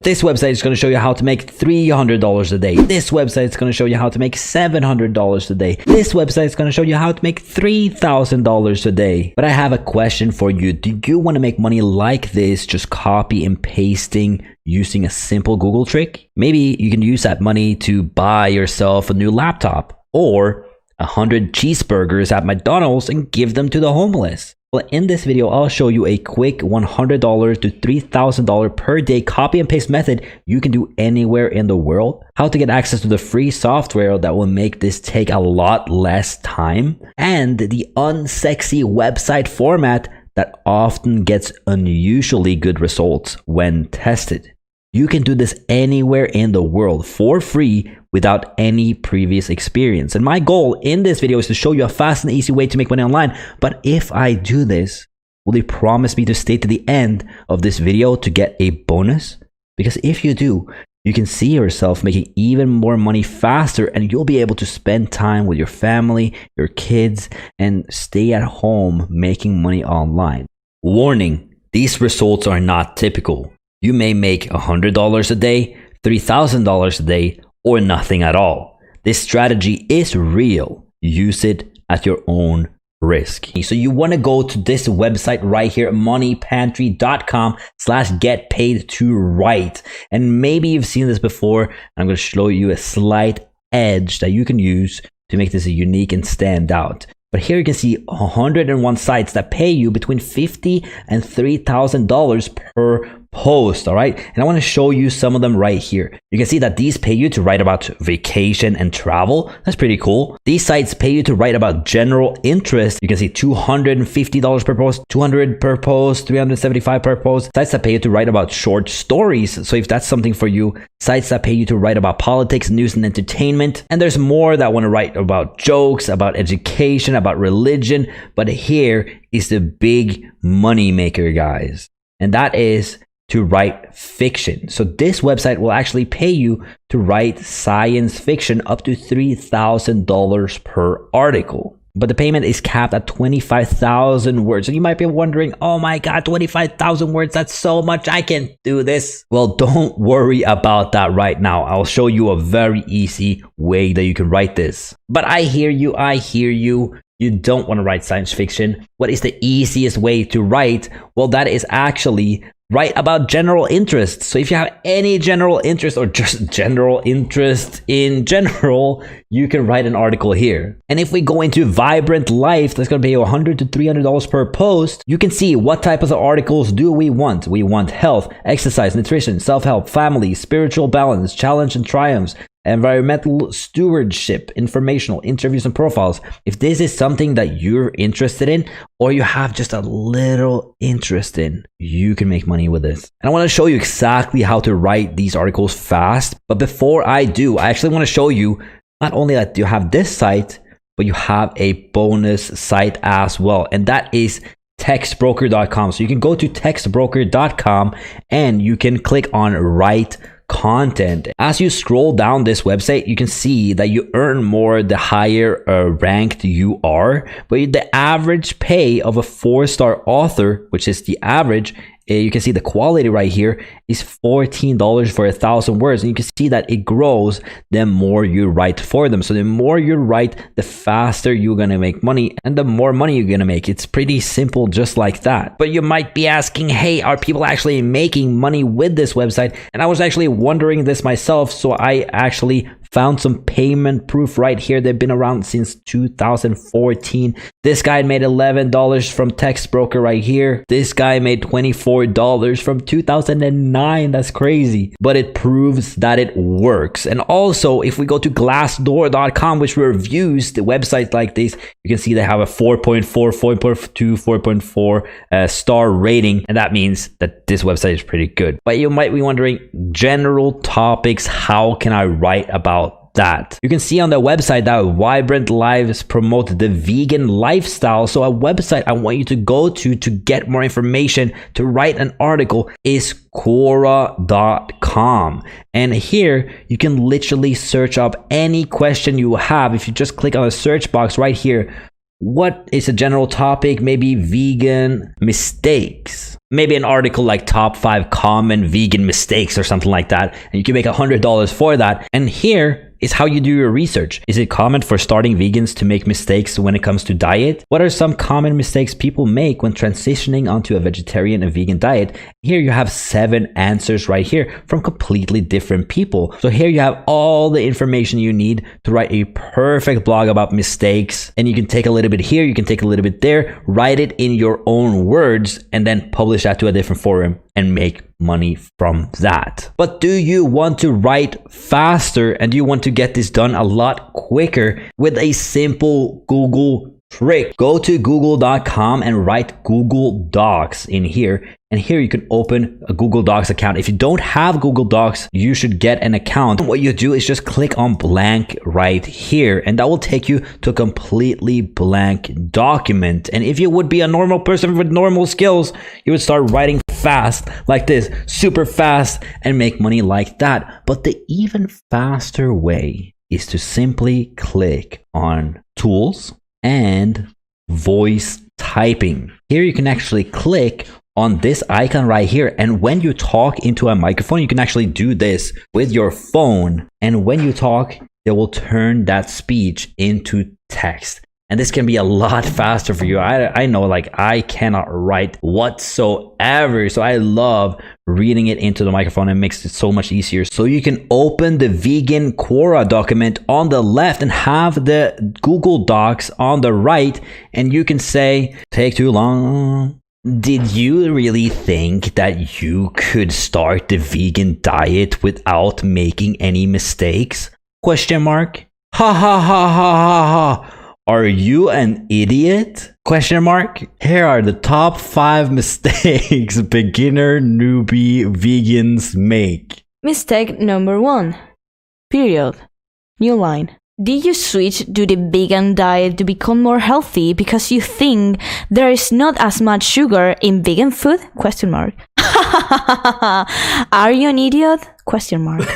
This website is going to show you how to make $300 a day. This website is going to show you how to make $700 a day. This website is going to show you how to make $3,000 a day. But I have a question for you. Do you want to make money like this, just copy and pasting using a simple Google trick? Maybe you can use that money to buy yourself a new laptop or 100 cheeseburgers at McDonald's and give them to the homeless. Well, in this video, I'll show you a quick $100 to $3,000 per day copy and paste method you can do anywhere in the world, how to get access to the free software that will make this take a lot less time, and the unsexy website format that often gets unusually good results when tested. You can do this anywhere in the world for free without any previous experience. And my goal in this video is to show you a fast and easy way to make money online. But if I do this, will you promise me to stay to the end of this video to get a bonus? Because if you do, you can see yourself making even more money faster, and you'll be able to spend time with your family, your kids, and stay at home making money online. Warning, these results are not typical. You may make $100 a day, $3,000 a day, or nothing at all. This strategy is real. Use it at your own risk. So you want to go to this website right here, moneypantry.com/getpaidtowrite. And maybe you've seen this before. I'm going to show you a slight edge that you can use to make this unique and stand out. But here you can see 101 sites that pay you between $50 and $3,000 per post, all right? And I want to show you some of them right here. You can see that these pay you to write about vacation and travel. That's pretty cool. These sites pay you to write about general interest. You can see $250 per post, $200 per post, $375 per post. Sites that pay you to write about short stories. So if that's something for you, sites that pay you to write about politics, news, and entertainment. And there's more that want to write about jokes, about education, about religion. But here is the big money maker, guys. And that is to write fiction. So this website will actually pay you to write science fiction up to $3,000 per article. But the payment is capped at 25,000 words. So you might be wondering, oh my God, 25,000 words, that's so much, I can't do this. Well, don't worry about that right now. I'll show you a very easy way that you can write this. But I hear you, I hear you. You don't want to write science fiction. What is the easiest way to write? Well, that is actually write about general interest. So if you have any general interest or just general interest in general, you can write an article here. And if we go into Vibrant Life, that's going to pay you $100 to $300 per post. You can see what type of articles do we want. We want health, exercise, nutrition, self-help, family, spiritual balance, challenge and triumphs, environmental stewardship, informational, interviews and profiles. If this is something that you're interested in, or you have just a little interest in, you can make money with this. And I want to show you exactly how to write these articles fast. But before I do, I actually want to show you not only that you have this site, but you have a bonus site as well. And that is textbroker.com. So you can go to textbroker.com and you can click on write content. As you scroll down this website, you can see that you earn more the higher ranked you are, but the average pay of a 4-star author, which is the average, you can see the quality right here is $14 for 1,000 words. And you can see that it grows the more you write for them. So the more you write, the faster you're going to make money and the more money you're going to make. It's pretty simple, just like that. But you might be asking, hey, are people actually making money with this website? And I was actually wondering this myself. So I actually found some payment proof right here. They've been around since 2014. This guy made $11 from Textbroker right here. This guy made $24 from 2009. That's crazy. But it proves that it works. And also, if we go to Glassdoor.com, which reviews the websites like this, you can see they have a 4.4, 4.2, 4.4 star rating. And that means that this website is pretty good. But you might be wondering, general topics, how can I write about that? You can see on the website that Vibrant Lives promote the vegan lifestyle. So a website I want you to go to get more information to write an article is Quora.com. And here you can literally search up any question you have. If you just click on the search box right here, what is a general topic? Maybe vegan mistakes. maybe an article like top 5 common vegan mistakes or something like that, and you can make $100 for that. And here is how you do your research. Is it common for starting vegans to make mistakes when it comes to diet? What are some common mistakes people make when transitioning onto a vegetarian and vegan diet? Here you have 7 answers right here from completely different people. So here you have all the information you need to write a perfect blog about mistakes. And you can take a little bit here, you can take a little bit there, write it in your own words, and then publish that to a different forum and make money from that. But do you want to write faster, and do you want to get this done a lot quicker with a simple Google trick? Go to google.com and write Google Docs in here. And here you can open a Google Docs account. If you don't have Google Docs, you should get an account. What you do is just click on blank right here, and that will take you to a completely blank document. And if you would be a normal person with normal skills, you would start writing fast like this, super fast, and make money like that. But the even faster way is to simply click on Tools and Voice Typing. Here you can actually click on this icon right here, and when you talk into a microphone, you can actually do this with your phone, and when you talk, it will turn that speech into text. And this can be a lot faster for you. I know, like, I cannot write whatsoever, so I love reading it into the microphone. It makes it so much easier. So you can open the vegan Quora document on the left and have the Google Docs on the right, and you can say, take too long. Did you really think that you could start the vegan diet without making any mistakes? Question mark. Ha ha ha ha ha ha. Are you an idiot? Question mark. Here are the top 5 mistakes beginner newbie vegans make. Mistake number 1. Period. New line. Did you switch to the vegan diet to become more healthy because you think there is not as much sugar in vegan food? Question mark. Are you an idiot? Question mark.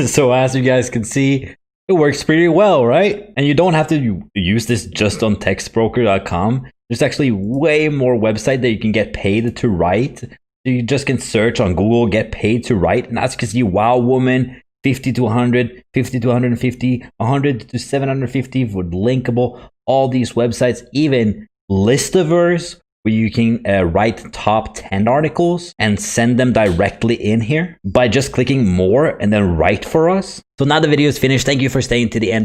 So as you guys can see, it works pretty well, right? And you don't have to use this just on textbroker.com. There's actually way more websites that you can get paid to write. So you just can search on Google, get paid to write. And as you can see, Wow Woman, 50 to 100, 50 to 150, 100 to 750 for linkable. All these websites, even Listiverse, where you can write top 10 articles and send them directly in here by just clicking more and then write for us. So now the video is finished. Thank you for staying to the end.